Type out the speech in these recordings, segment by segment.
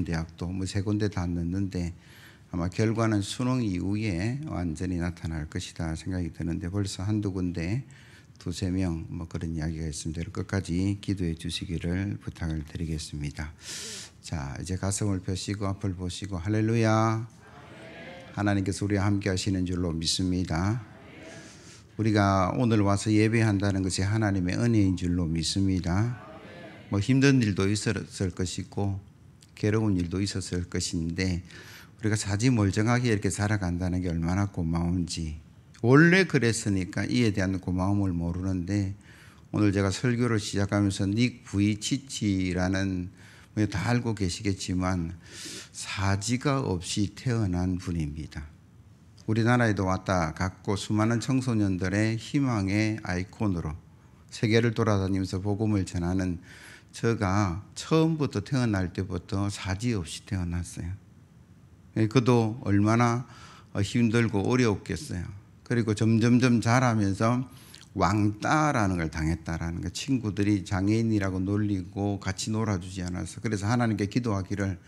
대학도 뭐 3군데 다 넣는데 아마 결과는 수능 이후에 완전히 나타날 것이다 생각이 드는데 벌써 한두 군데 2-3명 뭐 그런 이야기가 있습니다. 끝까지 기도해 주시기를 부탁을 드리겠습니다. 자, 이제 가슴을 펴시고 앞을 보시고 할렐루야. 하나님께서 우리와 함께 하시는 줄로 믿습니다. 우리가 오늘 와서 예배한다는 것이 하나님의 은혜인 줄로 믿습니다. 뭐 힘든 일도 있었을 것이고 괴로운 일도 있었을 것인데 우리가 사지멀쩡하게 이렇게 살아간다는 게 얼마나 고마운지, 원래 그랬으니까 이에 대한 고마움을 모르는데 오늘 제가 설교를 시작하면서 닉 부이치치라는 다 알고 계시겠지만 사지가 없이 태어난 분입니다. 우리나라에도 왔다 갔고 수많은 청소년들의 희망의 아이콘으로 세계를 돌아다니면서 복음을 전하는 저가 처음부터 태어날 때부터 사지 없이 태어났어요. 그도 얼마나 힘들고 어려웠겠어요. 그리고 점점점 자라면서 왕따라는 걸 당했다라는 거, 친구들이 장애인이라고 놀리고 같이 놀아주지 않아서, 그래서 하나님께 기도하기를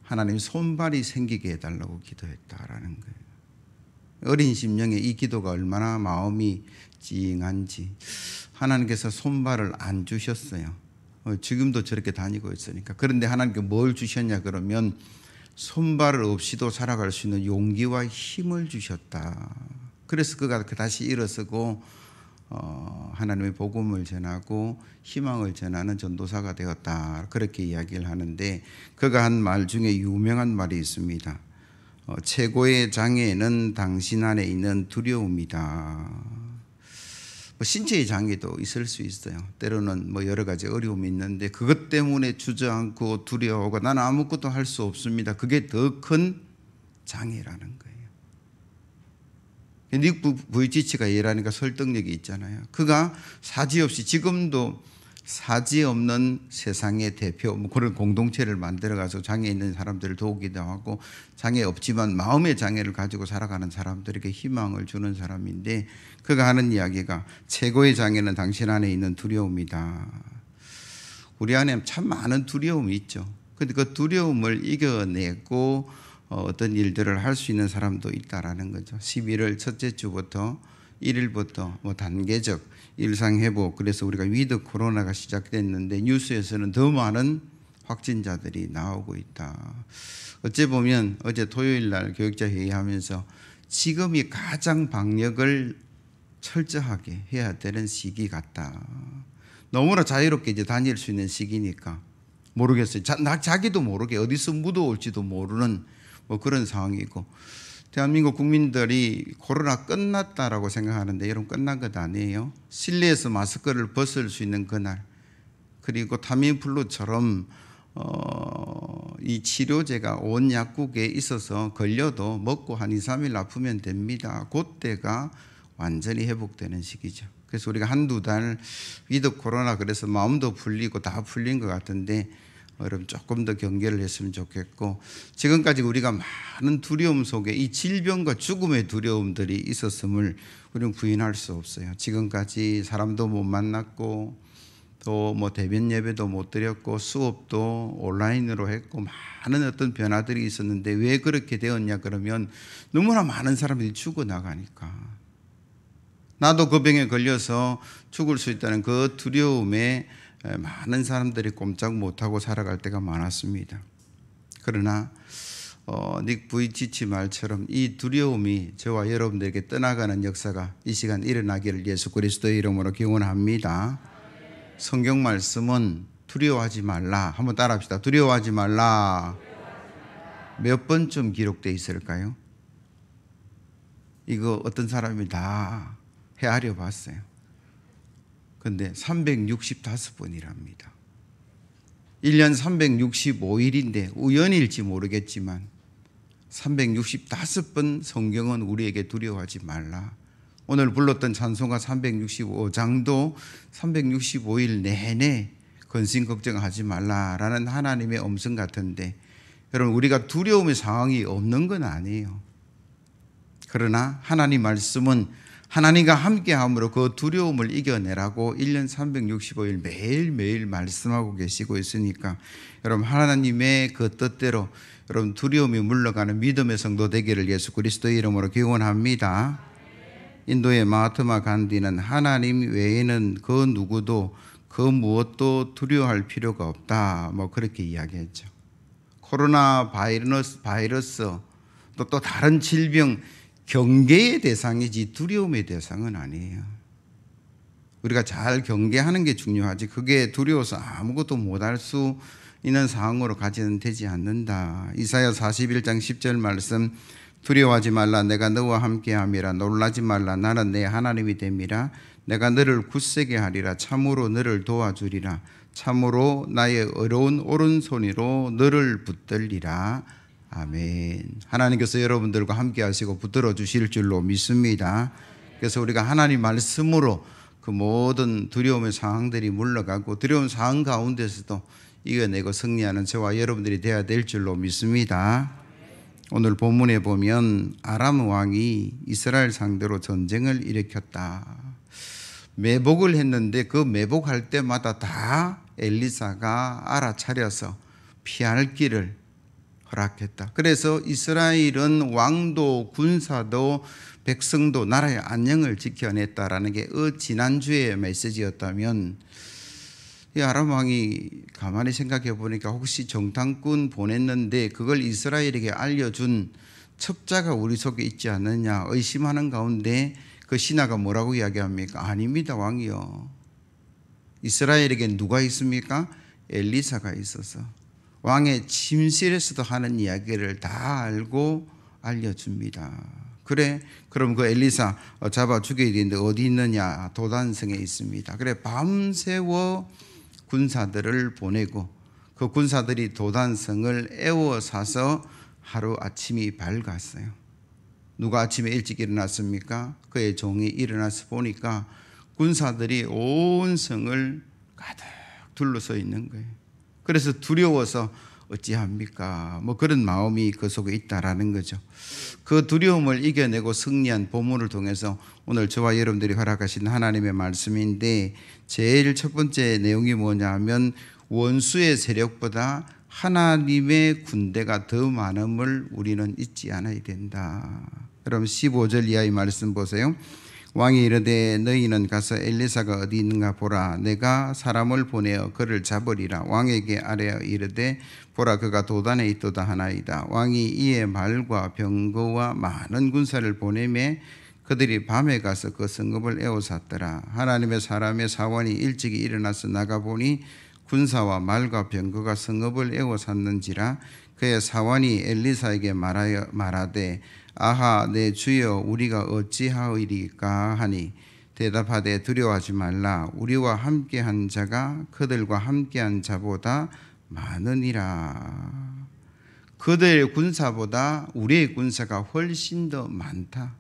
하나님 손발이 생기게 해달라고 기도했다라는 거예요. 어린 심령에 이 기도가 얼마나 마음이 찡한지. 하나님께서 손발을 안 주셨어요. 지금도 저렇게 다니고 있으니까. 그런데 하나님께 뭘 주셨냐 그러면 손발 없이도 살아갈 수 있는 용기와 힘을 주셨다. 그래서 그가 다시 일어서고 하나님의 복음을 전하고 희망을 전하는 전도사가 되었다. 그렇게 이야기를 하는데 그가 한 말 중에 유명한 말이 있습니다. 최고의 장애는 당신 안에 있는 두려움이다. 신체의 장애도 있을 수 있어요. 때로는 뭐 여러 가지 어려움이 있는데 그것 때문에 주저앉고 두려워하고 나는 아무것도 할 수 없습니다. 그게 더 큰 장애라는 거예요. 닉 부이치치가 얘라니까 설득력이 있잖아요. 그가 사지 없이, 지금도 사지 없는 세상의 대표 뭐 그런 공동체를 만들어가서 장애 있는 사람들을 도우기도 하고 장애 없지만 마음의 장애를 가지고 살아가는 사람들에게 희망을 주는 사람인데 그가 하는 이야기가 최고의 장애는 당신 안에 있는 두려움이다. 우리 안에 참 많은 두려움이 있죠. 그런데 그 두려움을 이겨내고 어떤 일들을 할 수 있는 사람도 있다라는 거죠. 11월 첫째 주부터 1일부터 뭐 단계적 일상회복, 그래서 우리가 위드 코로나가 시작됐는데 뉴스에서는 더 많은 확진자들이 나오고 있다. 어째 보면 어제 토요일 날 교육자 회의하면서 지금이 가장 방역을 철저하게 해야 되는 시기 같다. 너무나 자유롭게 이제 다닐 수 있는 시기니까 모르겠어요. 자기도 모르게 어디서 묻어올지도 모르는 뭐 그런 상황이고, 대한민국 국민들이 코로나 끝났다라고 생각하는데 여러분, 끝난 것 아니에요. 실내에서 마스크를 벗을 수 있는 그날, 그리고 타미플루처럼 이 치료제가 온 약국에 있어서 걸려도 먹고 한 2-3일 아프면 됩니다. 그때가 완전히 회복되는 시기죠. 그래서 우리가 한두 달 위드 코로나 그래서 마음도 풀리고 다 풀린 것 같은데 여러분 조금 더 경계를 했으면 좋겠고, 지금까지 우리가 많은 두려움 속에 이 질병과 죽음의 두려움들이 있었음을 우리는 부인할 수 없어요. 지금까지 사람도 못 만났고 또 뭐 대면 예배도 못 드렸고 수업도 온라인으로 했고 많은 어떤 변화들이 있었는데 왜 그렇게 되었냐 그러면 너무나 많은 사람들이 죽어나가니까. 나도 그 병에 걸려서 죽을 수 있다는 그 두려움에 많은 사람들이 꼼짝 못하고 살아갈 때가 많았습니다. 그러나 닉 부이치치 말처럼 이 두려움이 저와 여러분들에게 떠나가는 역사가 이 시간 일어나기를 예수 그리스도의 이름으로 기원합니다. 성경 말씀은 두려워하지 말라. 한번 따라합시다. 두려워하지 말라. 몇 번쯤 기록되어 있을까요? 이거 어떤 사람이 다 헤아려 봤어요. 근데 365번이랍니다. 1년 365일인데 우연일지 모르겠지만 365번 성경은 우리에게 두려워하지 말라. 오늘 불렀던 찬송가 365장도 365일 내내 근심 걱정하지 말라라는 하나님의 음성 같은데, 여러분, 우리가 두려움의 상황이 없는 건 아니에요. 그러나 하나님 말씀은 하나님과 함께함으로 그 두려움을 이겨내라고 1년 365일 매일매일 말씀하고 계시고 있으니까 여러분 하나님의 그 뜻대로 여러분 두려움이 물러가는 믿음의 성도 되기를 예수 그리스도의 이름으로 기원합니다. 인도의 마하트마 간디는 하나님 외에는 그 누구도 그 무엇도 두려워할 필요가 없다 뭐 그렇게 이야기했죠. 코로나 바이러스 또 다른 질병 경계의 대상이지 두려움의 대상은 아니에요. 우리가 잘 경계하는 게 중요하지 그게 두려워서 아무것도 못할 수 있는 상황으로 가지는 되지 않는다. 이사야 41장 10절 말씀 두려워하지 말라 내가 너와 함께함이라 놀라지 말라 나는 내 하나님이 됨이라 내가 너를 굳세게 하리라 참으로 너를 도와주리라 참으로 나의 의로운 오른손으로 너를 붙들리라. 아멘. 하나님께서 여러분들과 함께 하시고 붙들어 주실 줄로 믿습니다. 그래서 우리가 하나님 말씀으로 그 모든 두려움의 상황들이 물러가고 두려운 상황 가운데서도 이겨내고 승리하는 저와 여러분들이 되어야 될 줄로 믿습니다. 오늘 본문에 보면 아람 왕이 이스라엘 상대로 전쟁을 일으켰다. 매복을 했는데 그 매복할 때마다 다 엘리사가 알아차려서 피할 길을 허락했다. 그래서 이스라엘은 왕도 군사도 백성도 나라의 안녕을 지켜냈다라는 게 지난주의 메시지였다면 이 아람 왕이 가만히 생각해 보니까 혹시 정탐꾼 보냈는데 그걸 이스라엘에게 알려준 첩자가 우리 속에 있지 않느냐 의심하는 가운데 그 신하가 뭐라고 이야기합니까? 아닙니다 왕이요. 이스라엘에게 누가 있습니까? 엘리사가 있어서 왕의 침실에서도 하는 이야기를 다 알고 알려줍니다. 그래 그럼 그 엘리사 잡아 죽여야 되는데 어디 있느냐? 도단성에 있습니다. 그래 밤새워 군사들을 보내고 그 군사들이 도단성을 에워싸서 하루 아침이 밝았어요. 누가 아침에 일찍 일어났습니까? 그의 종이 일어나서 보니까 군사들이 온 성을 가득 둘러서 있는 거예요. 그래서 두려워서 어찌합니까? 뭐 그런 마음이 그 속에 있다라는 거죠. 그 두려움을 이겨내고 승리한 본문을 통해서 오늘 저와 여러분들이 허락하신 하나님의 말씀인데 제일 첫 번째 내용이 뭐냐 하면 원수의 세력보다 하나님의 군대가 더 많음을 우리는 잊지 않아야 된다. 여러분 15절 이하의 말씀 보세요. 왕이 이르되 너희는 가서 엘리사가 어디 있는가 보라. 내가 사람을 보내어 그를 잡으리라. 왕에게 아뢰어 이르되 보라 그가 도단에 있도다 하나이다. 왕이 이에 말과 병거와 많은 군사를 보내매 그들이 밤에 가서 그 성읍을 에워쌌더라. 하나님의 사람의 사원이 일찍이 일어나서 나가보니 군사와 말과 병거가 성읍을 에워쌌는지라. 그의 사원이 엘리사에게 말하되 아하 내 주여 우리가 어찌하리까 하니 대답하되 두려워하지 말라. 우리와 함께한 자가 그들과 함께한 자보다 많으니라. 그들의 군사보다 우리의 군사가 훨씬 더 많다.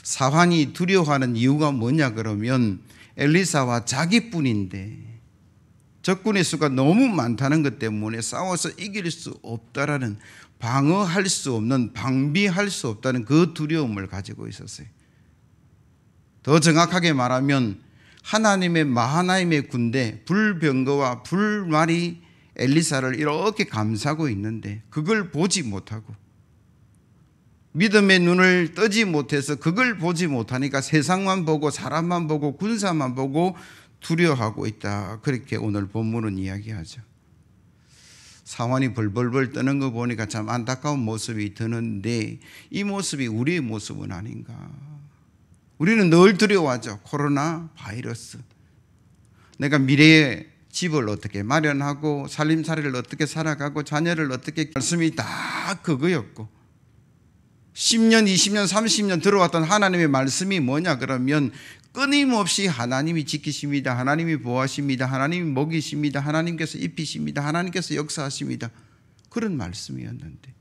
사환이 두려워하는 이유가 뭐냐 그러면 엘리사와 자기뿐인데 적군의 수가 너무 많다는 것 때문에 싸워서 이길 수 없다라는 방어할 수 없는 방비할 수 없다는 그 두려움을 가지고 있었어요. 더 정확하게 말하면 하나님의 마하나임의 군대 불병거와 불말이 엘리사를 이렇게 감싸고 있는데 그걸 보지 못하고 믿음의 눈을 뜨지 못해서 그걸 보지 못하니까 세상만 보고 사람만 보고 군사만 보고 두려워하고 있다. 그렇게 오늘 본문은 이야기하죠. 상황이 벌벌벌 떠는 거 보니까 참 안타까운 모습이 드는데 이 모습이 우리의 모습은 아닌가. 우리는 늘 두려워하죠. 코로나 바이러스. 내가 미래에 집을 어떻게 마련하고 살림살이를 어떻게 살아가고 자녀를 어떻게 말씀이 다 그거였고 10년, 20년, 30년 들어왔던 하나님의 말씀이 뭐냐 그러면 끊임없이 하나님이 지키십니다. 하나님이 보호하십니다. 하나님이 먹이십니다. 하나님께서 입히십니다. 하나님께서 역사하십니다. 그런 말씀이었는데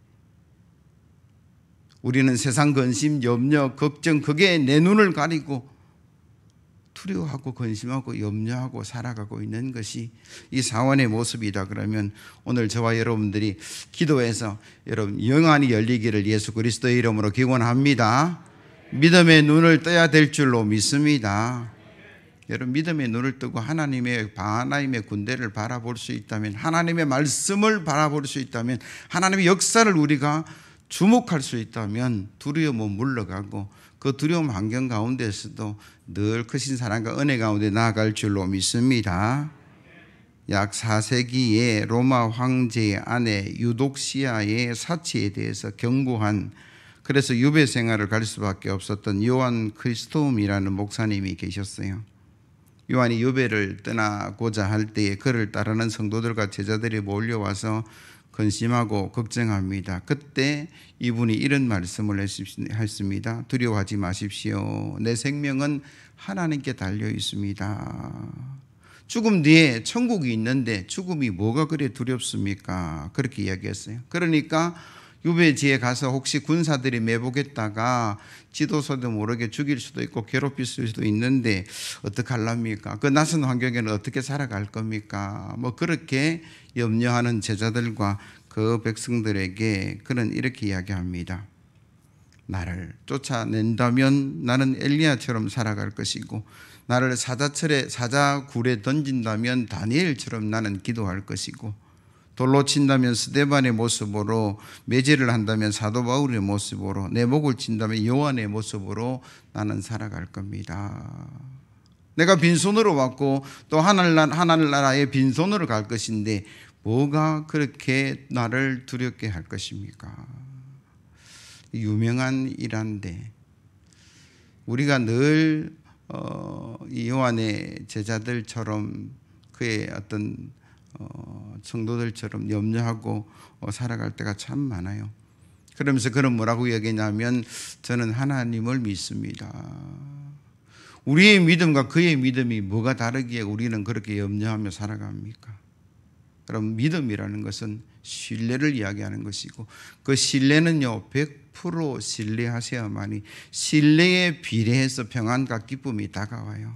우리는 세상 근심, 염려, 걱정 그게 내 눈을 가리고 두려워하고 근심하고 염려하고 살아가고 있는 것이 이 사원의 모습이다. 그러면 오늘 저와 여러분들이 기도해서 여러분 영안이 열리기를 예수 그리스도의 이름으로 기원합니다. 믿음의 눈을 떠야 될 줄로 믿습니다. 여러분, 믿음의 눈을 뜨고 하나님의 군대를 바라볼 수 있다면, 하나님의 말씀을 바라볼 수 있다면, 하나님의 역사를 우리가 주목할 수 있다면 두려움은 물러가고 그 두려움 환경 가운데서도 늘 크신 사랑과 은혜 가운데 나아갈 줄로 믿습니다. 약 4세기에 로마 황제의 아내 유독시아의 사치에 대해서 경고한, 그래서 유배 생활을 갈 수밖에 없었던 요한 크리스토움이라는 목사님이 계셨어요. 요한이 유배를 떠나고자 할 때에 그를 따르는 성도들과 제자들이 몰려와서 근심하고 걱정합니다. 그때 이분이 이런 말씀을 했습니다. 두려워하지 마십시오. 내 생명은 하나님께 달려 있습니다. 죽음 뒤에 천국이 있는데 죽음이 뭐가 그래 두렵습니까? 그렇게 이야기했어요. 그러니까 유배지에 가서 혹시 군사들이 매복했다가 지도서도 모르게 죽일 수도 있고 괴롭힐 수도 있는데 어떡하랍니까? 그 낯선 환경에는 어떻게 살아갈 겁니까? 뭐 그렇게 염려하는 제자들과 그 백성들에게 그는 이렇게 이야기합니다. 나를 쫓아낸다면 나는 엘리야처럼 살아갈 것이고, 나를 사자굴에 던진다면 다니엘처럼 나는 기도할 것이고, 돌로 친다면 스데반의 모습으로, 매질을 한다면 사도 바울의 모습으로, 내 목을 친다면 요한의 모습으로 나는 살아갈 겁니다. 내가 빈손으로 왔고 또 하늘나라에 빈손으로 갈 것인데 뭐가 그렇게 나를 두렵게 할 것입니까? 유명한 일화인데 우리가 늘 이 요한의 제자들처럼 그의 어떤 성도들처럼 염려하고 살아갈 때가 참 많아요. 그러면서 그는 뭐라고 얘기냐면, 저는 하나님을 믿습니다. 우리의 믿음과 그의 믿음이 뭐가 다르기에 우리는 그렇게 염려하며 살아갑니까? 그럼 믿음이라는 것은 신뢰를 이야기하는 것이고, 그 신뢰는요 100% 신뢰하셔야만이 신뢰에 비례해서 평안과 기쁨이 다가와요.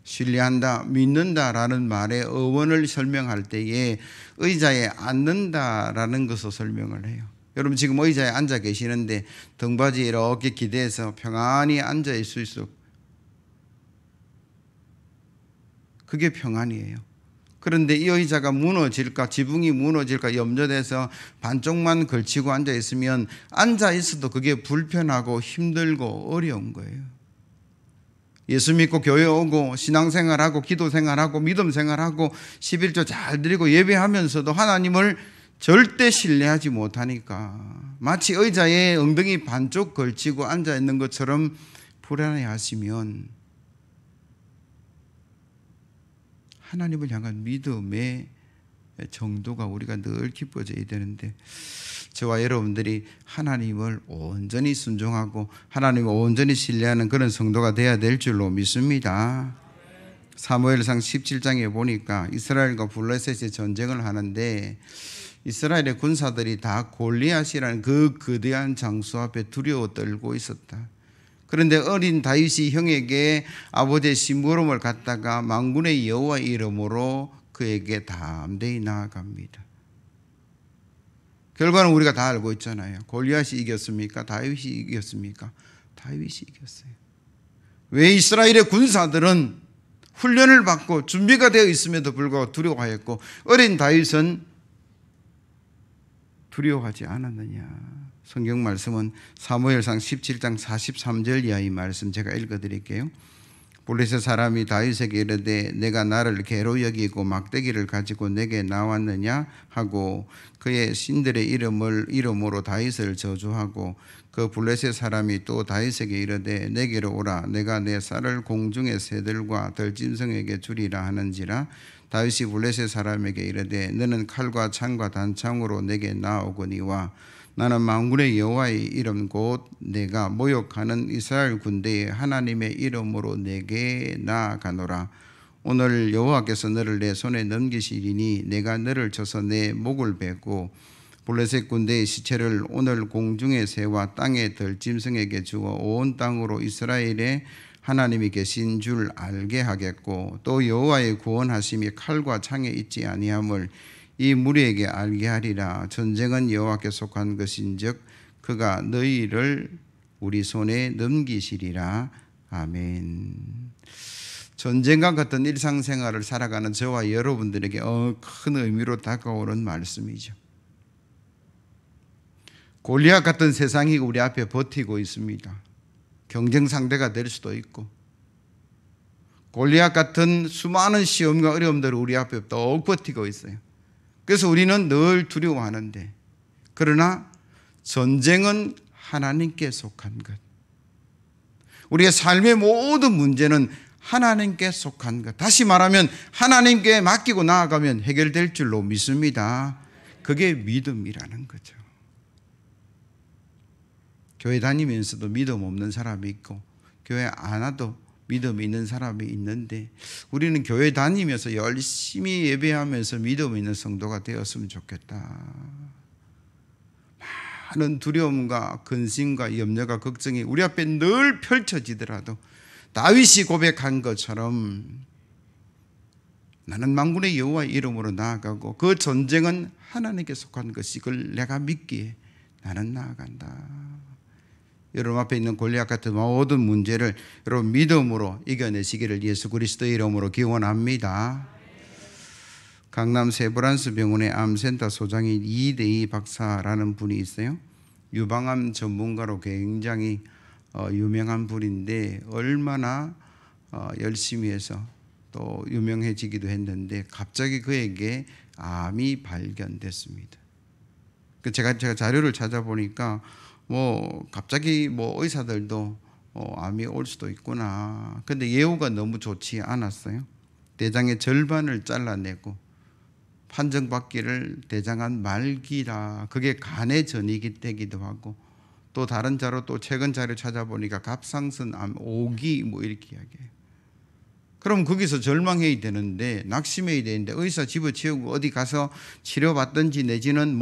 신뢰한다, 믿는다라는 말의 어원을 설명할 때에 의자에 앉는다라는 것을 설명을 해요. 여러분 지금 의자에 앉아 계시는데 등받이 이렇게 기대서 평안히 앉아 있을 수 있어. 그게 평안이에요. 그런데 이 의자가 무너질까, 지붕이 무너질까 염려돼서 반쪽만 걸치고 앉아 있으면 앉아 있어도 그게 불편하고 힘들고 어려운 거예요. 예수 믿고 교회 오고 신앙생활하고 기도생활하고 믿음생활하고 11조 잘 드리고 예배하면서도 하나님을 절대 신뢰하지 못하니까 마치 의자에 엉덩이 반쪽 걸치고 앉아있는 것처럼 불안해하시면 하나님을 향한 믿음의 정도가 우리가 늘 깊어져야 되는데, 저와 여러분들이 하나님을 온전히 순종하고 하나님을 온전히 신뢰하는 그런 성도가 되어야 될 줄로 믿습니다. 사무엘상 17장에 보니까 이스라엘과 블레셋이 전쟁을 하는데 이스라엘의 군사들이 다 골리앗이라는 그 거대한 장수 앞에 두려워 떨고 있었다. 그런데 어린 다윗이 형에게 아버지의 심부름을 갖다가 만군의 여호와 이름으로 그에게 담대히 나아갑니다. 결과는 우리가 다 알고 있잖아요. 골리앗이 이겼습니까? 다윗이 이겼습니까? 다윗이 이겼어요. 왜? 이스라엘의 군사들은 훈련을 받고 준비가 되어 있음에도 불구하고 두려워하였고 어린 다윗은 두려워하지 않았느냐. 성경 말씀은 사무엘상 17장 43절 이하의 말씀 제가 읽어드릴게요. 블레셋 사람이 다윗에게 이르되 내가 나를 개로 여기고 막대기를 가지고 내게 나왔느냐 하고 그의 신들의 이름으로 다윗을 저주하고, 그 블레셋 사람이 또 다윗에게 이르되 내게로 오라, 내가 내 쌀을 공중의 새들과 들짐승에게 주리라 하는지라. 다윗이 블레셋 사람에게 이르되 너는 칼과 창과 단창으로 내게 나오거니와 나는 만군의 여호와의 이름 곧 내가 모욕하는 이스라엘 군대의 하나님의 이름으로 내게 나아가노라. 오늘 여호와께서 너를 내 손에 넘기시리니 내가 너를 쳐서 내 목을 베고 블레셋 군대의 시체를 오늘 공중의 새와 땅의 들짐승에게 주어 온 땅으로 이스라엘의 하나님이 계신 줄 알게 하겠고, 또 여호와의 구원하심이 칼과 창에 있지 아니함을 이 무리에게 알게 하리라. 전쟁은 여호와께 속한 것인즉 그가 너희를 우리 손에 넘기시리라. 아멘. 전쟁과 같은 일상생활을 살아가는 저와 여러분들에게 큰 의미로 다가오는 말씀이죠. 골리앗 같은 세상이 우리 앞에 버티고 있습니다. 경쟁 상대가 될 수도 있고, 골리앗 같은 수많은 시험과 어려움들을 우리 앞에 또 버티고 있어요. 그래서 우리는 늘 두려워하는데, 그러나 전쟁은 하나님께 속한 것. 우리의 삶의 모든 문제는 하나님께 속한 것. 다시 말하면 하나님께 맡기고 나아가면 해결될 줄로 믿습니다. 그게 믿음이라는 거죠. 교회 다니면서도 믿음 없는 사람이 있고, 교회 안 와도 믿음이 있는 사람이 있는데, 우리는 교회 다니면서 열심히 예배하면서 믿음 있는 성도가 되었으면 좋겠다. 많은 두려움과 근심과 염려가 걱정이 우리 앞에 늘 펼쳐지더라도 다윗이 고백한 것처럼 나는 만군의 여호와의 이름으로 나아가고 그 전쟁은 하나님께 속한 것이 그걸 내가 믿기에 나는 나아간다. 여러분 앞에 있는 골리앗 같은 모든 문제를 여러분 믿음으로 이겨내시기를 예수 그리스도의 이름으로 기원합니다. 강남 세브란스 병원의 암센터 소장인 이대희 박사라는 분이 있어요. 유방암 전문가로 굉장히 유명한 분인데, 얼마나 열심히 해서 또 유명해지기도 했는데 갑자기 그에게 암이 발견됐습니다. 제가 자료를 찾아보니까 갑자기 의사들도 암이 올 수도 있구나. 근데 예후가 너무 좋지 않았어요. 대장의 절반을 잘라내고 판정받기를 대장암 말기라. 그게 간의 전이기 되기도 하고, 또 다른 자료, 또 최근 자료 찾아보니까 갑상선 암 5기 이렇게 이야기해요. 그럼 거기서 절망해야 되는데, 낙심해야 되는데, 의사 집어치우고 어디 가서 치료받든지 내지는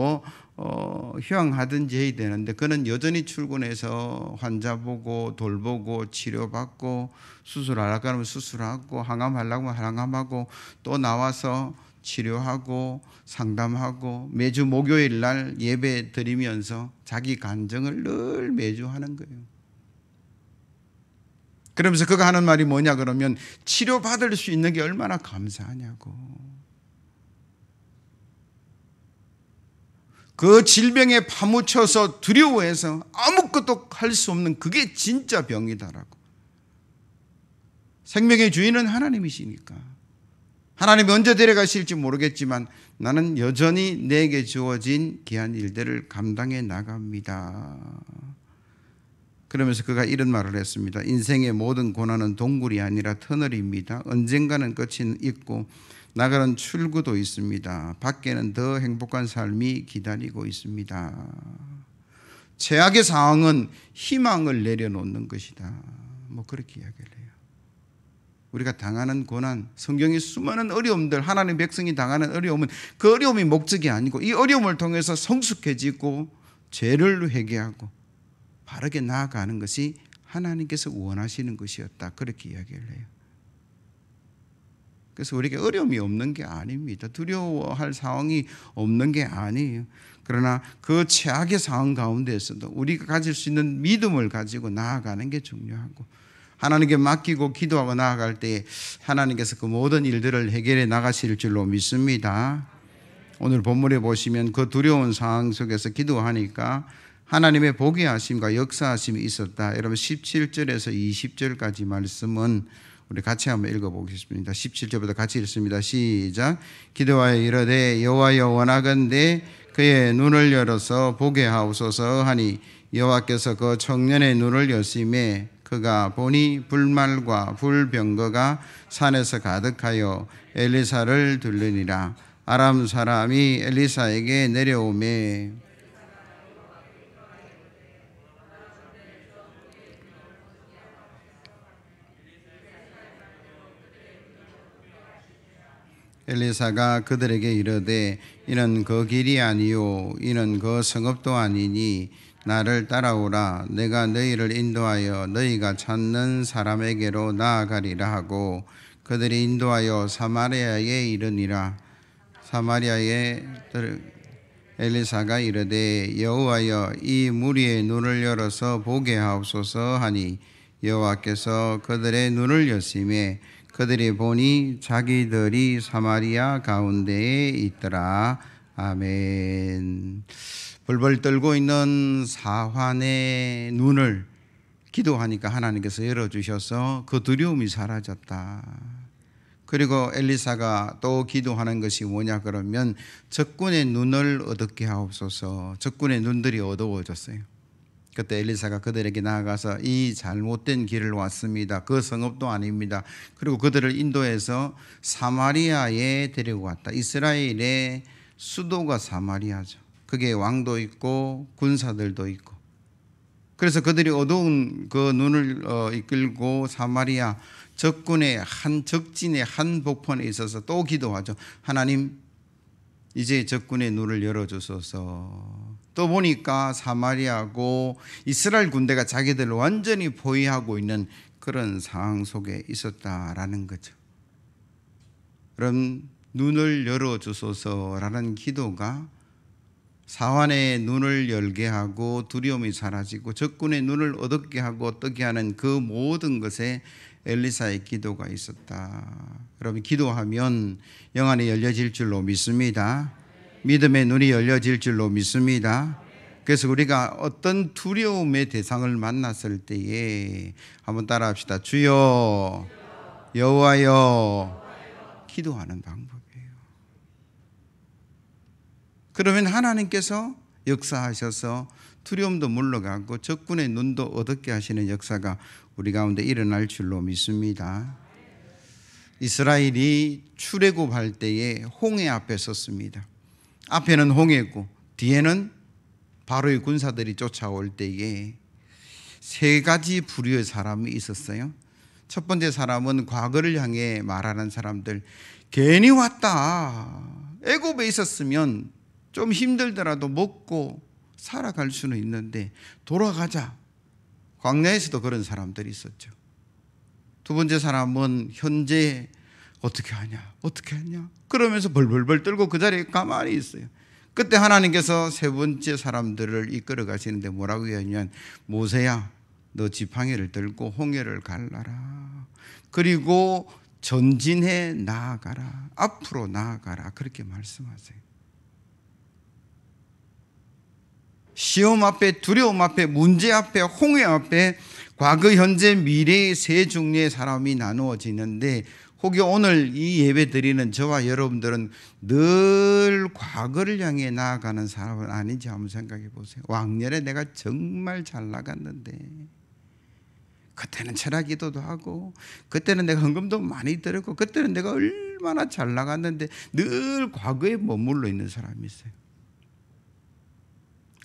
휴양하든지 해야 되는데, 그는 여전히 출근해서 환자 보고 돌보고 치료받고, 수술하려고 하면 수술하고, 항암하려고 하면 항암하고, 또 나와서 치료하고 상담하고 매주 목요일 날 예배 드리면서 자기 간증을 늘 매주 하는 거예요. 그러면서 그가 하는 말이 뭐냐 그러면, 치료받을 수 있는 게 얼마나 감사하냐고. 그 질병에 파묻혀서 두려워해서 아무것도 할 수 없는 그게 진짜 병이다라고. 생명의 주인은 하나님이시니까 하나님이 언제 데려가실지 모르겠지만 나는 여전히 내게 주어진 귀한 일들을 감당해 나갑니다. 그러면서 그가 이런 말을 했습니다. 인생의 모든 고난은 동굴이 아니라 터널입니다. 언젠가는 끝이 있고 나가는 출구도 있습니다. 밖에는 더 행복한 삶이 기다리고 있습니다. 최악의 상황은 희망을 내려놓는 것이다. 그렇게 이야기를 해요. 우리가 당하는 고난, 성경의 수많은 어려움들, 하나님의 백성이 당하는 어려움은 그 어려움이 목적이 아니고 이 어려움을 통해서 성숙해지고 죄를 회개하고 바르게 나아가는 것이 하나님께서 원하시는 것이었다. 그렇게 이야기를 해요. 그래서 우리에게 어려움이 없는 게 아닙니다. 두려워할 상황이 없는 게 아니에요. 그러나 그 최악의 상황 가운데에서도 우리가 가질 수 있는 믿음을 가지고 나아가는 게 중요하고, 하나님께 맡기고 기도하고 나아갈 때 하나님께서 그 모든 일들을 해결해 나가실 줄로 믿습니다. 오늘 본문에 보시면 그 두려운 상황 속에서 기도하니까 하나님의 보게 하심과 역사하심이 있었다. 여러분 17절에서 20절까지 말씀은 우리 같이 한번 읽어보겠습니다. 17절부터 같이 읽습니다. 시작. 기도하여 이르되 여호와여 원하건대 그의 눈을 열어서 보게 하옵소서 하니 여호와께서 그 청년의 눈을 여심해 그가 보니 불말과 불병거가 산에서 가득하여 엘리사를 들르니라. 아람 사람이 엘리사에게 내려오매 엘리사가 그들에게 이르되 이는 그 길이 아니요 이는 그 성읍도 아니니 나를 따라오라. 내가 너희를 인도하여 너희가 찾는 사람에게로 나아가리라 하고 그들이 인도하여 사마리아에 이르니라. 엘리사가 이르되 여호와여 이 무리의 눈을 열어서 보게 하옵소서 하니 여호와께서 그들의 눈을 여심해 그들이 보니 자기들이 사마리아 가운데에 있더라. 아멘. 벌벌 떨고 있는 사환의 눈을 기도하니까 하나님께서 열어주셔서 그 두려움이 사라졌다. 그리고 엘리사가 또 기도하는 것이 뭐냐 그러면 적군의 눈을 어둡게 하옵소서. 적군의 눈들이 어두워졌어요. 그때 엘리사가 그들에게 나아가서 이 잘못된 길을 왔습니다. 그 성읍도 아닙니다. 그리고 그들을 인도해서 사마리아에 데리고 왔다. 이스라엘의 수도가 사마리아죠. 그게 왕도 있고 군사들도 있고. 그래서 그들이 어두운 그 눈을 이끌고 사마리아 적군의 적진의 한 복판에 있어서 또 기도하죠. 하나님, 이제 적군의 눈을 열어주소서. 또 보니까 사마리아고 이스라엘 군대가 자기들을 완전히 포위하고 있는 그런 상황 속에 있었다라는 거죠. 그럼 눈을 열어주소서라는 기도가 사환의 눈을 열게 하고 두려움이 사라지고 적군의 눈을 어둡게 하고 어떻게 하는 그 모든 것에 엘리사의 기도가 있었다. 여러분, 기도하면 영안이 열려질 줄로 믿습니다. 믿음의 눈이 열려질 줄로 믿습니다. 그래서 우리가 어떤 두려움의 대상을 만났을 때에 한번 따라합시다. 주여, 여호와여, 기도하는 방법이에요. 그러면 하나님께서 역사하셔서 두려움도 물러가고 적군의 눈도 어둡게 하시는 역사가 우리 가운데 일어날 줄로 믿습니다. 이스라엘이 출애굽할 때에 홍해 앞에 섰습니다. 앞에는 홍해고 뒤에는 바로의 군사들이 쫓아올 때에 세 가지 부류의 사람이 있었어요. 첫 번째 사람은 과거를 향해 말하는 사람들. 괜히 왔다. 애굽에 있었으면 좀 힘들더라도 먹고 살아갈 수는 있는데 돌아가자. 광야에서도 그런 사람들이 있었죠. 두 번째 사람은 현재 어떻게 하냐 그러면서 벌벌벌 떨고 그 자리에 가만히 있어요. 그때 하나님께서 세 번째 사람들을 이끌어 가시는데 뭐라고 했냐면 모세야, 너 지팡이를 들고 홍해를 갈라라. 그리고 전진해 나아가라. 앞으로 나아가라. 그렇게 말씀하세요. 시험 앞에, 두려움 앞에, 문제 앞에, 홍해 앞에 과거, 현재, 미래의 세 종류의 사람이 나누어지는데 혹여 오늘 이 예배 드리는 저와 여러분들은 늘 과거를 향해 나아가는 사람은 아닌지 한번 생각해 보세요. 왕년에 내가 정말 잘 나갔는데 그때는 철학 기도도 하고 그때는 내가 헌금도 많이 드렸고 그때는 내가 얼마나 잘 나갔는데 늘 과거에 머물러 있는 사람이 있어요.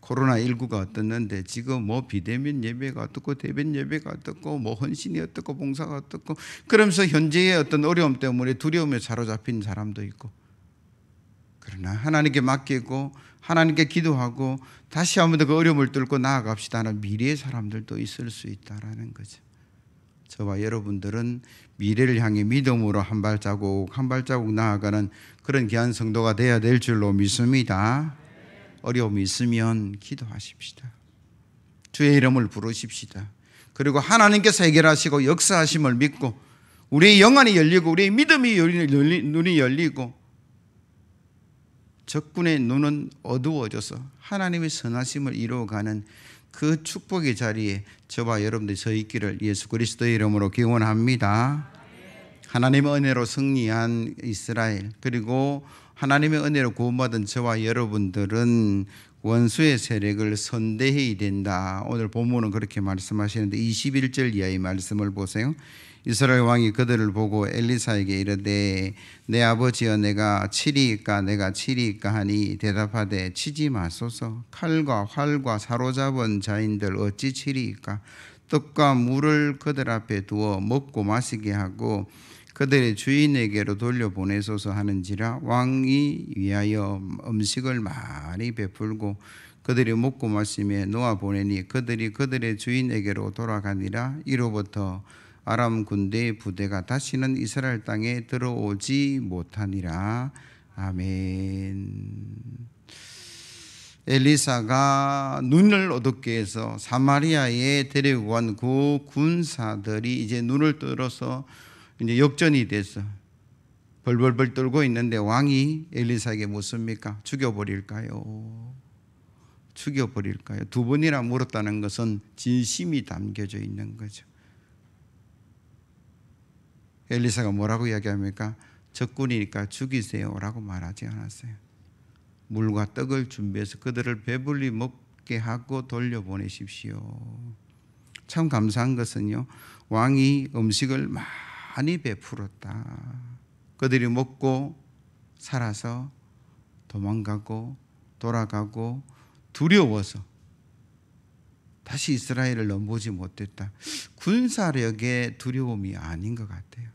코로나19가 어떻는데 지금 뭐 비대면 예배가 어떻고 대면 예배가 어떻고 뭐 헌신이 어떻고 봉사가 어떻고 그러면서 현재의 어떤 어려움 때문에 두려움에 사로잡힌 사람도 있고, 그러나 하나님께 맡기고 하나님께 기도하고 다시 한번 더 그 어려움을 뚫고 나아갑시다 하는 미래의 사람들도 있을 수 있다라는 거죠. 저와 여러분들은 미래를 향해 믿음으로 한 발자국 한 발자국 나아가는 그런 귀한 성도가 되어야 될 줄로 믿습니다. 어려움이 있으면 기도하십시다. 주의 이름을 부르십시다. 그리고 하나님께서 해결하시고 역사하심을 믿고 우리의 영안이 열리고 우리의 믿음이 눈이 열리고 적군의 눈은 어두워져서 하나님의 선하심을 이루어가는 그 축복의 자리에 저와 여러분들이 서 있기를 예수 그리스도의 이름으로 기원합니다. 하나님의 은혜로 승리한 이스라엘, 그리고 하나님의 은혜로 구원받은 저와 여러분들은 원수의 세력을 선대해야 된다. 오늘 본문은 그렇게 말씀하시는데 21절 이하의 말씀을 보세요. 이스라엘 왕이 그들을 보고 엘리사에게 이르되 내 아버지여 내가 치리이까 하니 대답하되 치지 마소서. 칼과 활과 사로잡은 자인들 어찌 치리이까. 떡과 물을 그들 앞에 두어 먹고 마시게 하고 그들의 주인에게로 돌려보내소서 하는지라. 왕이 위하여 음식을 많이 베풀고 그들이 먹고 마시며 놓아 보내니 그들이 그들의 주인에게로 돌아가니라. 이로부터 아람 군대의 부대가 다시는 이스라엘 땅에 들어오지 못하니라. 아멘. 엘리사가 눈을 어둡게 해서 사마리아에 데리고 간 그 군사들이 이제 눈을 떠서 이제 역전이 돼서 벌벌벌 떨고 있는데 왕이 엘리사에게 묻습니까? 죽여버릴까요? 죽여버릴까요? 두 번이나 물었다는 것은 진심이 담겨져 있는 거죠. 엘리사가 뭐라고 이야기합니까? 적군이니까 죽이세요라고 말하지 않았어요. 물과 떡을 준비해서 그들을 배불리 먹게 하고 돌려보내십시오. 참 감사한 것은요, 왕이 음식을 많이 베풀었다. 그들이 먹고 살아서 도망가고 돌아가고 두려워서 다시 이스라엘을 넘보지 못했다. 군사력의 두려움이 아닌 것 같아요.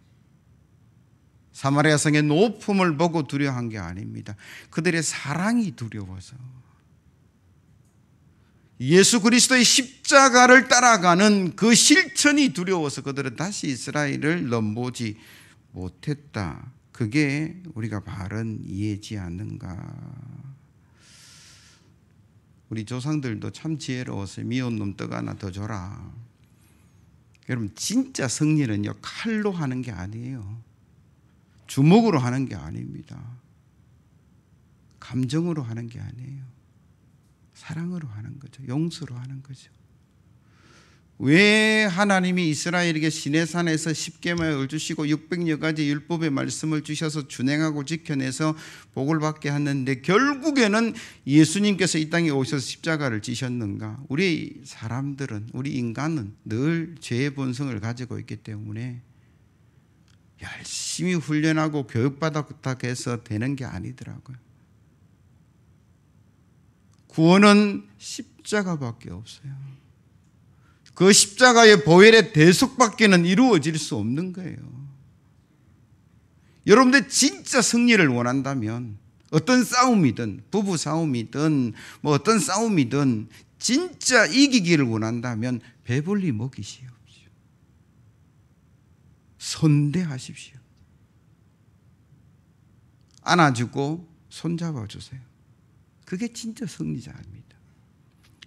사마리아 성의 높음을 보고 두려워한 게 아닙니다. 그들의 사랑이 두려워서, 예수 그리스도의 십자가를 따라가는 그 실천이 두려워서 그들은 다시 이스라엘을 넘보지 못했다. 그게 우리가 바른 이해지 않는가. 우리 조상들도 참 지혜로워서 미운 놈 떡 하나 더 줘라. 여러분, 진짜 승리는요, 칼로 하는 게 아니에요. 주먹으로 하는 게 아닙니다. 감정으로 하는 게 아니에요. 사랑으로 하는 거죠. 용서로 하는 거죠. 왜 하나님이 이스라엘에게 시내산에서 십계명을 주시고 600여 가지 율법의 말씀을 주셔서 준행하고 지켜내서 복을 받게 하는데 결국에는 예수님께서 이 땅에 오셔서 십자가를 지셨는가? 우리 사람들은, 우리 인간은 늘 죄의 본성을 가지고 있기 때문에 열심히 훈련하고 교육받았다고 해서 되는 게 아니더라고요. 구원은 십자가밖에 없어요. 그 십자가의 보혈의 대속밖에는 이루어질 수 없는 거예요. 여러분들 진짜 승리를 원한다면 어떤 싸움이든, 부부 싸움이든 뭐 어떤 싸움이든 진짜 이기기를 원한다면 배불리 먹이시오. 선대하십시오. 안아주고 손잡아 주세요. 그게 진짜 승리자입니다.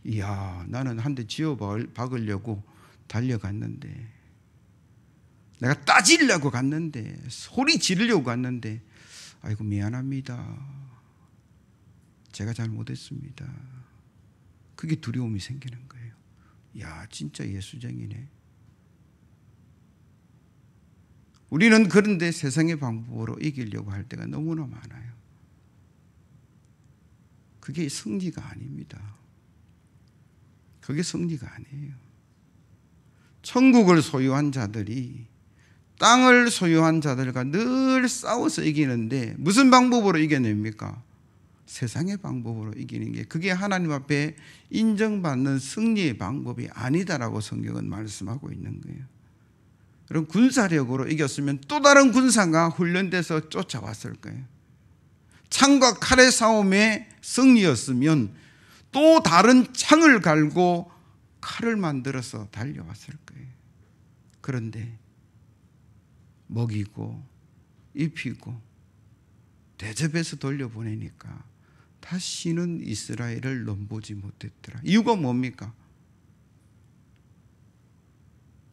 이야, 나는 한 대 쥐어 박으려고 달려갔는데, 내가 따지려고 갔는데, 소리 지르려고 갔는데, 아이고 미안합니다. 제가 잘못했습니다. 그게 두려움이 생기는 거예요. 이야, 진짜 예수쟁이네. 우리는 그런데 세상의 방법으로 이기려고 할 때가 너무나 많아요. 그게 승리가 아닙니다. 그게 승리가 아니에요. 천국을 소유한 자들이 땅을 소유한 자들과 늘 싸워서 이기는데 무슨 방법으로 이겨냅니까? 세상의 방법으로 이기는 게, 그게 하나님 앞에 인정받는 승리의 방법이 아니다라고 성경은 말씀하고 있는 거예요. 여러분, 군사력으로 이겼으면 또 다른 군사가 훈련돼서 쫓아왔을 거예요. 창과 칼의 싸움의 승리였으면 또 다른 창을 갈고 칼을 만들어서 달려왔을 거예요. 그런데 먹이고 입히고 대접해서 돌려보내니까 다시는 이스라엘을 넘보지 못했더라. 이유가 뭡니까?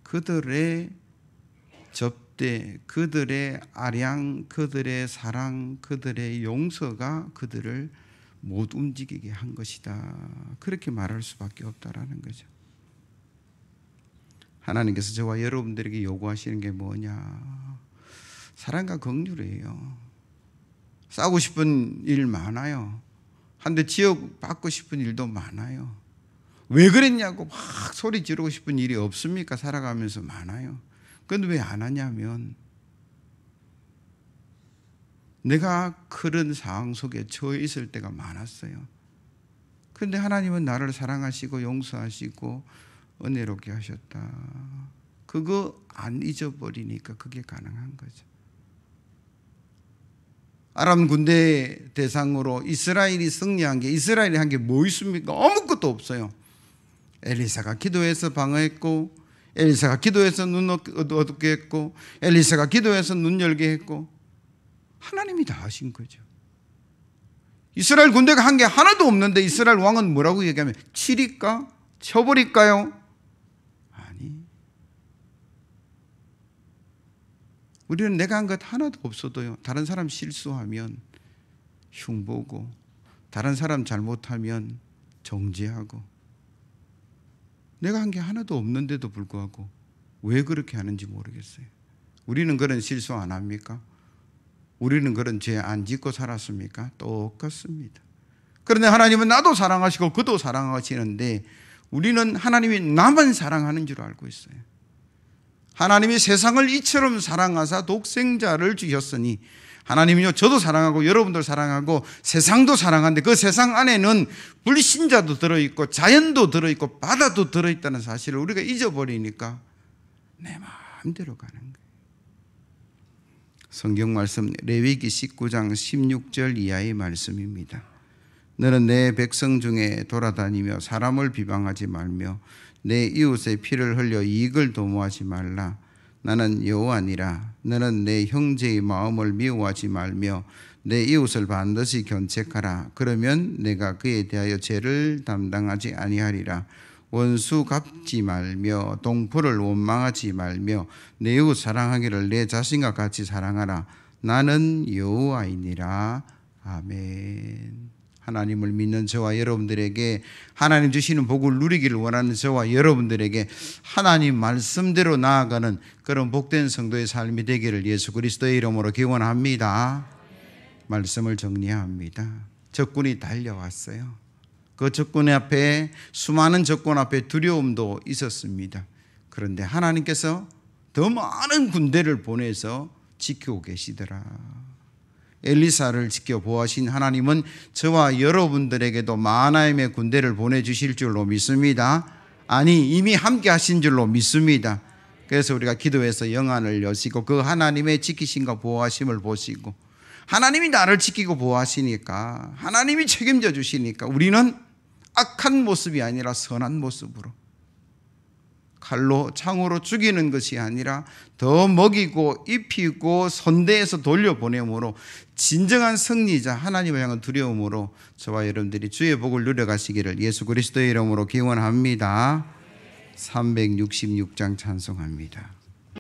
그들의 접대, 그들의 아량, 그들의 사랑, 그들의 용서가 그들을 못 움직이게 한 것이다. 그렇게 말할 수밖에 없다라는 거죠. 하나님께서 저와 여러분들에게 요구하시는 게 뭐냐? 사랑과 긍휼이에요. 싸우고 싶은 일 많아요. 한 대 지어받고 싶은 일도 많아요. 왜 그랬냐고 막 소리 지르고 싶은 일이 없습니까? 살아가면서 많아요. 그런데 왜 안 하냐면 내가 그런 상황 속에 처해 있을 때가 많았어요. 그런데 하나님은 나를 사랑하시고 용서하시고 은혜롭게 하셨다. 그거 안 잊어버리니까 그게 가능한 거죠. 아람 군대 대상으로 이스라엘이 승리한 게, 이스라엘이 한 게 뭐 있습니까? 아무것도 없어요. 엘리사가 기도해서 방어했고, 엘리사가 기도해서 눈 어둡게 했고, 엘리사가 기도해서 눈 열게 했고, 하나님이 다 하신 거죠. 이스라엘 군대가 한 게 하나도 없는데 이스라엘 왕은 뭐라고 얘기하면 치리까? 쳐버릴까요? 아니. 우리는 내가 한 것 하나도 없어도요, 다른 사람 실수하면 흉보고 다른 사람 잘못하면 정죄하고, 내가 한 게 하나도 없는데도 불구하고 왜 그렇게 하는지 모르겠어요. 우리는 그런 실수 안 합니까? 우리는 그런 죄 안 짓고 살았습니까? 똑같습니다. 그런데 하나님은 나도 사랑하시고 그도 사랑하시는데 우리는 하나님이 나만 사랑하는 줄 알고 있어요. 하나님이 세상을 이처럼 사랑하사 독생자를 주셨으니, 하나님이요 저도 사랑하고 여러분들 사랑하고 세상도 사랑하는데 그 세상 안에는 불신자도 들어있고 자연도 들어있고 바다도 들어있다는 사실을 우리가 잊어버리니까 내 마음대로 가는 거예요. 성경 말씀 레위기 19장 16절 이하의 말씀입니다. 너는 내 백성 중에 돌아다니며 사람을 비방하지 말며 내 이웃의 피를 흘려 이익을 도모하지 말라. 나는 여호와니라. 너는 내 형제의 마음을 미워하지 말며 내 이웃을 반드시 견책하라. 그러면 내가 그에 대하여 죄를 담당하지 아니하리라. 원수 갚지 말며 동포를 원망하지 말며 내 이웃 사랑하기를 내 자신과 같이 사랑하라. 나는 여호와이니라. 아멘. 하나님을 믿는 저와 여러분들에게, 하나님 주시는 복을 누리기를 원하는 저와 여러분들에게 하나님 말씀대로 나아가는 그런 복된 성도의 삶이 되기를 예수 그리스도의 이름으로 기원합니다. 말씀을 정리합니다. 적군이 달려왔어요. 그 적군 앞에, 수많은 적군 앞에 두려움도 있었습니다. 그런데 하나님께서 더 많은 군대를 보내서 지키고 계시더라. 엘리사를 지켜 보호하신 하나님은 저와 여러분들에게도 마하나임의 군대를 보내주실 줄로 믿습니다. 아니, 이미 함께 하신 줄로 믿습니다. 그래서 우리가 기도해서 영안을 여시고 그 하나님의 지키심과 보호하심을 보시고, 하나님이 나를 지키고 보호하시니까, 하나님이 책임져 주시니까 우리는 악한 모습이 아니라 선한 모습으로, 칼로 창으로 죽이는 것이 아니라 더 먹이고 입히고 선대해서 돌려보내므로 진정한 승리자 하나님을 향한 두려움으로 저와 여러분들이 주의 복을 누려가시기를 예수 그리스도의 이름으로 기원합니다. 366장 찬송합니다.